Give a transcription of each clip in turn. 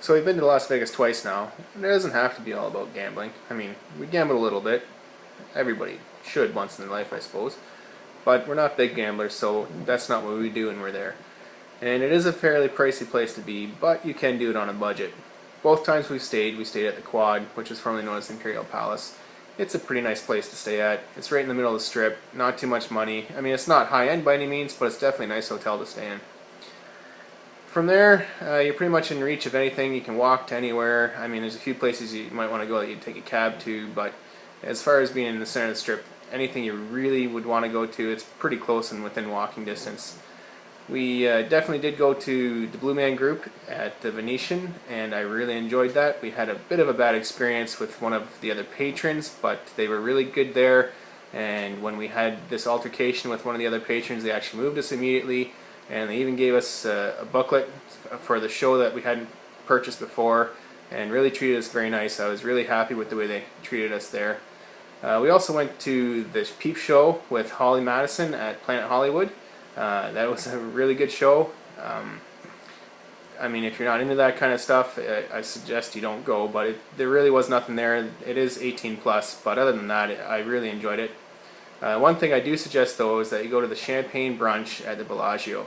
So we've been to Las Vegas twice now. It doesn't have to be all about gambling. I mean, we gamble a little bit. Everybody should once in their life, I suppose. But we're not big gamblers, so that's not what we do when we're there. And it is a fairly pricey place to be, but you can do it on a budget. Both times we stayed at the Quad, which is formerly known as the Imperial Palace. It's a pretty nice place to stay at. It's right in the middle of the Strip, not too much money. I mean, it's not high-end by any means, but it's definitely a nice hotel to stay in. From there, you're pretty much in reach of anything. You can walk to anywhere. I mean, there's a few places you might want to go that you'd take a cab to, but as far as being in the center of the Strip, anything you really would want to go to, it's pretty close and within walking distance. We definitely did go to the Blue Man Group at the Venetian, and I really enjoyed that. We had a bit of a bad experience with one of the other patrons, but they were really good there, and when we had this altercation with one of the other patrons, they actually moved us immediately, and they even gave us a booklet for the show that we hadn't purchased before, and really treated us very nice. I was really happy with the way they treated us there. We also went to the Peep Show with Holly Madison at Planet Hollywood. That was a really good show. I mean, if you're not into that kind of stuff, I suggest you don't go, but there really was nothing there. It is 18 plus, but other than that, I really enjoyed it. One thing I do suggest, though, is that you go to the Champagne Brunch at the Bellagio.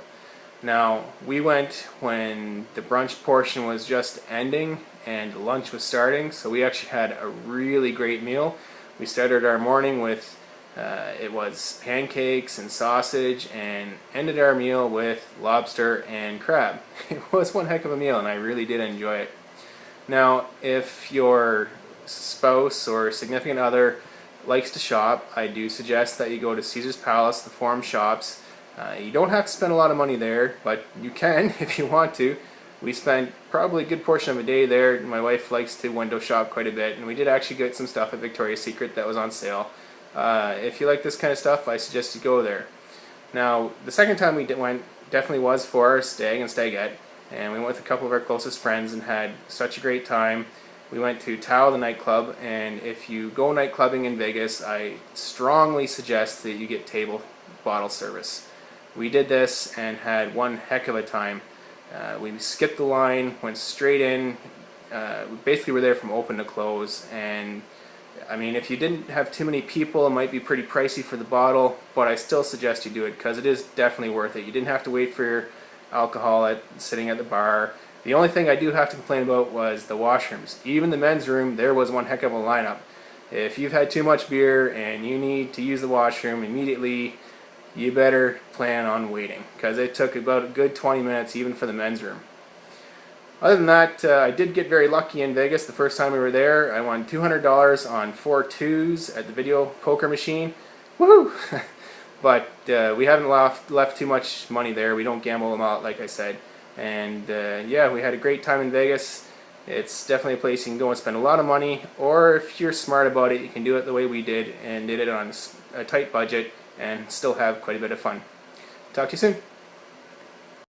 Now, we went when the brunch portion was just ending and lunch was starting, so we actually had a really great meal. We started our morning with it was pancakes and sausage, and ended our meal with lobster and crab. It was one heck of a meal, and I really did enjoy it. Now, if your spouse or significant other likes to shop, I do suggest that you go to Caesar's Palace, the Forum Shops. You don't have to spend a lot of money there, but you can if you want to. We spent probably a good portion of a day there. My wife likes to window shop quite a bit, and we did actually get some stuff at Victoria's Secret that was on sale. If you like this kind of stuff, I suggest you go there. Now, the second time we went definitely was for our stag and stagette, and we went with a couple of our closest friends and had such a great time. We went to Tao, the nightclub, and if you go nightclubbing in Vegas, I strongly suggest that you get table bottle service. We did this and had one heck of a time. We skipped the line, went straight in. We basically were there from open to close, and I mean, if you didn't have too many people, it might be pretty pricey for the bottle, but I still suggest you do it because it is definitely worth it. You didn't have to wait for your alcohol sitting at the bar. The only thing I do have to complain about was the washrooms. Even the men's room, there was one heck of a lineup. If you've had too much beer and you need to use the washroom immediately, you better plan on waiting because it took about a good 20 minutes even for the men's room. Other than that, I did get very lucky in Vegas the first time we were there. I won $200 on 4 twos at the video poker machine. Woohoo! But we haven't left too much money there. We don't gamble them out, like I said. And yeah, we had a great time in Vegas. It's definitely a place you can go and spend a lot of money, or if you're smart about it, you can do it the way we did and did it on a tight budget and still have quite a bit of fun. Talk to you soon.